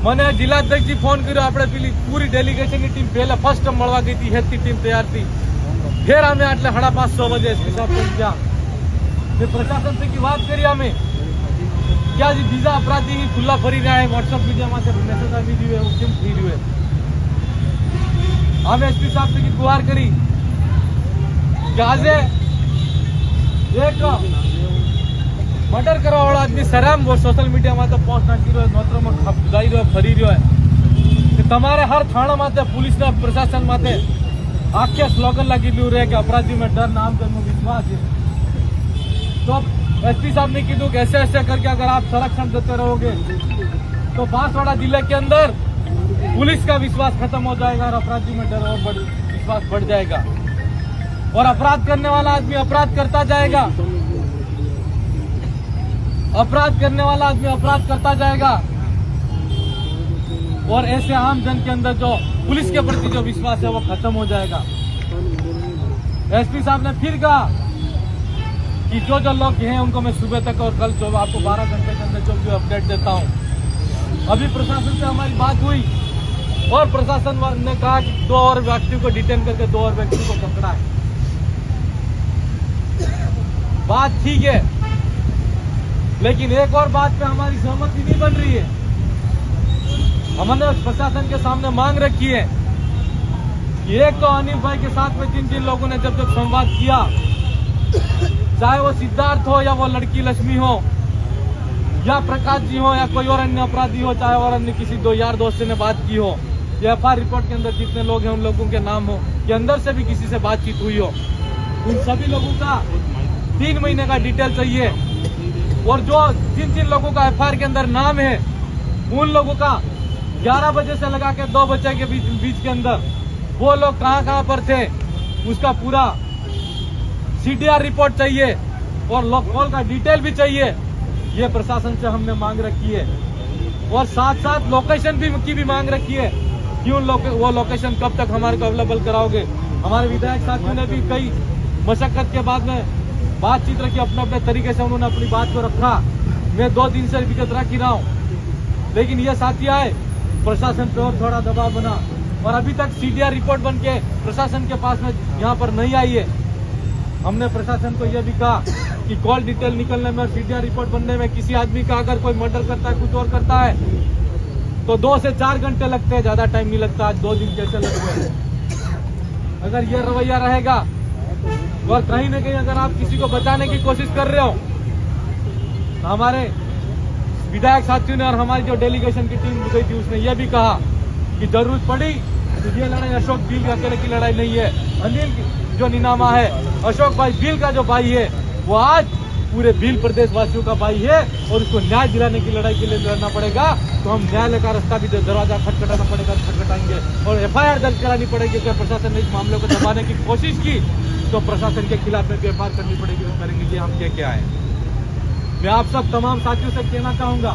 મને જિલ્લાધ્યક્ષજી ફોન કર્યો, આપણે પેલી પૂરી ડેલિગેશનની ટીમ પહેલા ફર્સ્ટ મળવા ગઈ હતી, હેતની ટીમ તૈયાર थी। फिर हमें आटले 5:30 बजे एसपी साहब पहुंचा। प्रशासन से की बात करी हमें क्या जी बीजा अपराधी खुला फरी रहा है, व्हाट्सएप मीडिया में मैसेज આવી રહ્યું है, કેમ થઈ રહ્યું है। हम एसपी साहब से की गुहार करी कि आज एक मर्डर करवा वाला आदमी सराम वो सोशल मीडिया में पोस्ट नाखी रह्यो, नोतरो में खपजाई रह्यो, फरी रह्यो है कि तमारे हर थाणा माथे पुलिस ने प्रशासन माथे आख्या स्लोगन लगी रहे कि अपराधी में डर, नाम जन्म विश्वास है। तो एसपी साहब ने कीधु कि ऐसे ऐसे करके अगर आप संरक्षण देते रहोगे तो बांसवाड़ा जिले के अंदर पुलिस का विश्वास खत्म हो जाएगा और अपराधी में डर और विश्वास बढ़ जाएगा और अपराध करने वाला आदमी अपराध करता जाएगा, अपराध करने वाला आदमी अपराध करता जाएगा और ऐसे आम जन के अंदर जो पुलिस के प्रति जो विश्वास है वो खत्म हो जाएगा। एसपी साहब ने फिर कहा कि जो जो लोग हैं उनको मैं सुबह तक और कल जो आपको 12 घंटे के अंदर जो भी अपडेट देता हूं। अभी प्रशासन से हमारी बात हुई और प्रशासन ने कहा कि 2 और व्यक्तियों को डिटेन करके 2 और व्यक्तियों को पकड़ा है। बात ठीक है, लेकिन एक और बात पे हमारी सहमति नहीं बन रही है। हमने प्रशासन के सामने मांग रखी है कि एक तो अनिल भाई के साथ में जिन जिन लोगों ने जब जब संवाद किया, चाहे वो सिद्धार्थ हो या वो लड़की लक्ष्मी हो या प्रकाश जी हो या कोई और अन्य अपराधी हो, चाहे और अन्य किसी 2 यार दोस्त ने बात की हो या एफआईआर रिपोर्ट के अंदर जितने लोग हैं उन लोगों के नाम हो कि अंदर से भी किसी से बातचीत हुई हो, उन सभी लोगों का 3 महीने का डिटेल चाहिए और जो जिन जिन लोगों का एफआईआर के अंदर नाम है उन लोगों का 11 बजे से लगा के 2 बजे के बीच के अंदर वो लोग कहां पर थे उसका पूरा सीडीआर रिपोर्ट चाहिए और कॉल का डिटेल भी चाहिए। ये प्रशासन से हमने मांग रखी है और साथ साथ लोकेशन की भी मांग रखी है कि वो लोकेशन कब तक हमारे को अवेलेबल कराओगे। हमारे विधायक साथियों ने भी कई मशक्कत के बाद में बातचीत रखी, अपने अपने तरीके से उन्होंने अपनी बात को रखा। मैं 2 दिन से विगत रख ही रहा हूँ, लेकिन ये साथी आए, प्रशासन पे और थोड़ा दबाव बना और अभी तक सीडीआर रिपोर्ट बन के प्रशासन के पास में यहाँ पर नहीं आई है। हमने प्रशासन को यह भी कहा कि कॉल डिटेल निकलने में और सीडीआर रिपोर्ट बनने में किसी आदमी का अगर कोई मर्डर करता है, कुछ और करता है तो 2 से 4 घंटे लगते हैं, ज्यादा टाइम नहीं लगता। आज 2 दिन कैसे लग गए। अगर ये रवैया रहेगा और कहीं न कहीं अगर आप किसी को बचाने की कोशिश कर रहे हो तो हमारे विधायक साथियों ने और हमारी जो डेलीगेशन की टीम गई थी उसने ये भी कहा कि जरूरत पड़ी तो ये लड़ाई अशोक भील के अकेले की लड़ाई नहीं है। अनिल जो नीनामा है, अशोक भाई भील का जो भाई है, वो आज पूरे भील प्रदेश वासियों का भाई है और उसको न्याय दिलाने की लड़ाई के लिए लड़ना पड़ेगा। तो हम न्यायालय का रास्ता भी दरवाजा खटखटाना पड़ेगा, खटखटाएंगे और एफआईआर दर्ज करानी पड़ेगी। अगर प्रशासन ने इस मामले को दबाने की कोशिश की तो प्रशासन के खिलाफ में भी एफआईआर करनी पड़ेगी। वो करेंगे कि हम क्या है। मैं आप सब तमाम साथियों से कहना चाहूंगा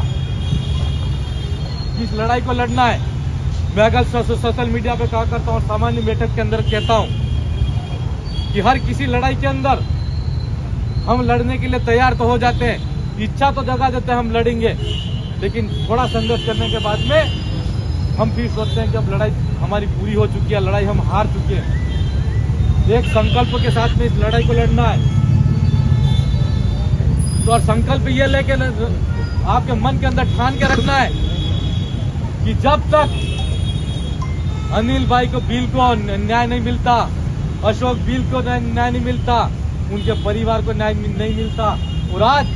कि इस लड़ाई को लड़ना है। मैं अगर सोशल मीडिया पे कहा करता हूँ, सामान्य बैठक के अंदर कहता हूँ कि हर किसी लड़ाई के अंदर हम लड़ने के लिए तैयार तो हो जाते हैं, इच्छा तो जगा देते हैं हम लड़ेंगे, लेकिन थोड़ा संघर्ष करने के बाद में हम फिर सोचते हैं कि अब लड़ाई हमारी पूरी हो चुकी है, लड़ाई हम हार चुके हैं। एक संकल्प के साथ में इस लड़ाई को लड़ना है। तो और संकल्प ये लेके आपके मन के अंदर ठान के रखना है कि जब तक अनिल भाई को भील को न्याय नहीं मिलता, अशोक भील को न्याय नहीं मिलता, उनके परिवार को न्याय नहीं मिलता और आज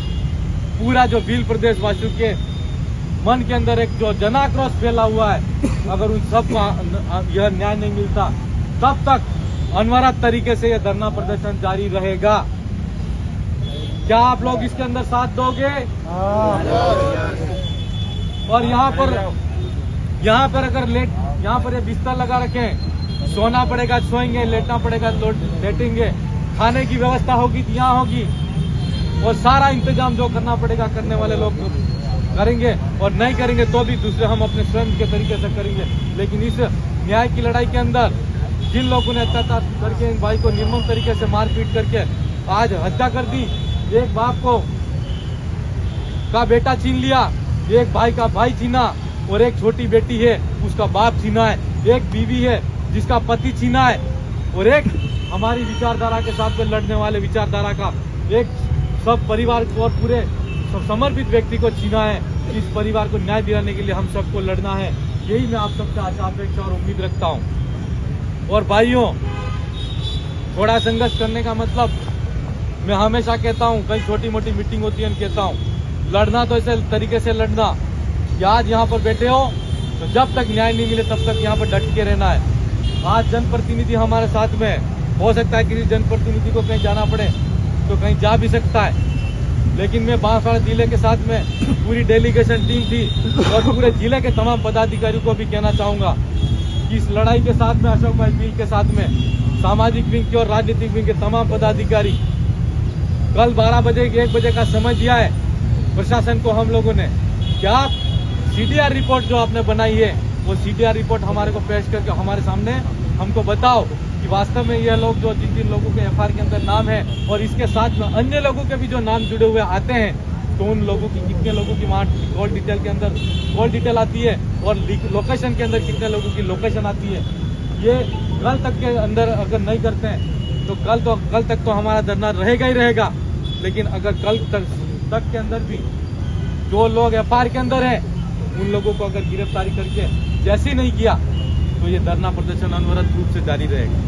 पूरा जो भील प्रदेश वासियों के मन के अंदर एक जो जनाक्रोश फैला हुआ है, अगर उन सब को यह न्याय नहीं मिलता तब तक अनवरत तरीके से यह धरना प्रदर्शन जारी रहेगा। क्या आप लोग इसके अंदर साथ दोगे? और यहाँ पर अगर यहाँ पर ये बिस्तर लगा रखे, सोना पड़ेगा सोएंगे, लेटना पड़ेगा लेटेंगे, खाने की व्यवस्था होगी तो यहाँ होगी और सारा इंतजाम जो करना पड़ेगा करने वाले लोग करेंगे और नहीं करेंगे तो भी दूसरे हम अपने स्वयं के तरीके से करेंगे। लेकिन इस न्याय की लड़ाई के अंदर जिन लोगों ने अत्याचार करके इन भाई को निर्मम तरीके से मारपीट करके आज हत्या कर दी, एक बाप को का बेटा छीन लिया, एक भाई का भाई छीना, और एक छोटी बेटी है उसका बाप छीना है, एक बीवी है जिसका पति छीना है, और एक हमारी विचारधारा के साथ में लड़ने वाले विचारधारा का एक सब परिवार को और पूरे समर्पित व्यक्ति को छीना है। इस परिवार को न्याय दिलाने के लिए हम सबको लड़ना है। यही मैं आप सबसे आशा अपेक्षा और उम्मीद रखता हूँ। और भाइयों, थोड़ा संघर्ष करने का मतलब मैं हमेशा कहता हूँ, कई छोटी मोटी मीटिंग होती है, कहता हूँ लड़ना तो ऐसे तरीके से लड़ना कि आज यहाँ पर बैठे हो तो जब तक न्याय नहीं मिले तब तक यहाँ पर डट के रहना है। आज जनप्रतिनिधि हमारे साथ में है, हो सकता है किसी जनप्रतिनिधि को कहीं जाना पड़े तो कहीं जा भी सकता है, लेकिन मैं बांसवाड़ा जिले के साथ में पूरी डेलीगेशन टीम थी और पूरे जिले के तमाम पदाधिकारियों को भी कहना चाहूँगा कि इस लड़ाई के साथ में अशोक भाई विंग के साथ में सामाजिक विंग के और राजनीतिक विंग के तमाम पदाधिकारी कल 12 बजे 1 बजे का समय दिया है प्रशासन को हम लोगों ने। क्या CDR रिपोर्ट जो आपने बनाई है वो CDR रिपोर्ट हमारे को पेश करके हमारे सामने हमको बताओ कि वास्तव में यह लोग जो जिन लोगों के FIR के अंदर नाम है और इसके साथ में अन्य लोगों के भी जो नाम जुड़े हुए आते हैं तो उन लोगों की कितने लोगों की वहाँ कॉल डिटेल के अंदर कॉल डिटेल आती है और लोकेशन के अंदर कितने लोगों की लोकेशन आती है। ये कल तक के अंदर अगर नहीं करते हैं तो कल तक तो हमारा धरना रहेगा ही रहेगा। लेकिन अगर कल तक के अंदर भी जो लोग FIR के अंदर है उन लोगों को अगर गिरफ्तारी करके जैसे नहीं किया तो ये धरना प्रदर्शन अनवरत रूप से जारी रहेगा।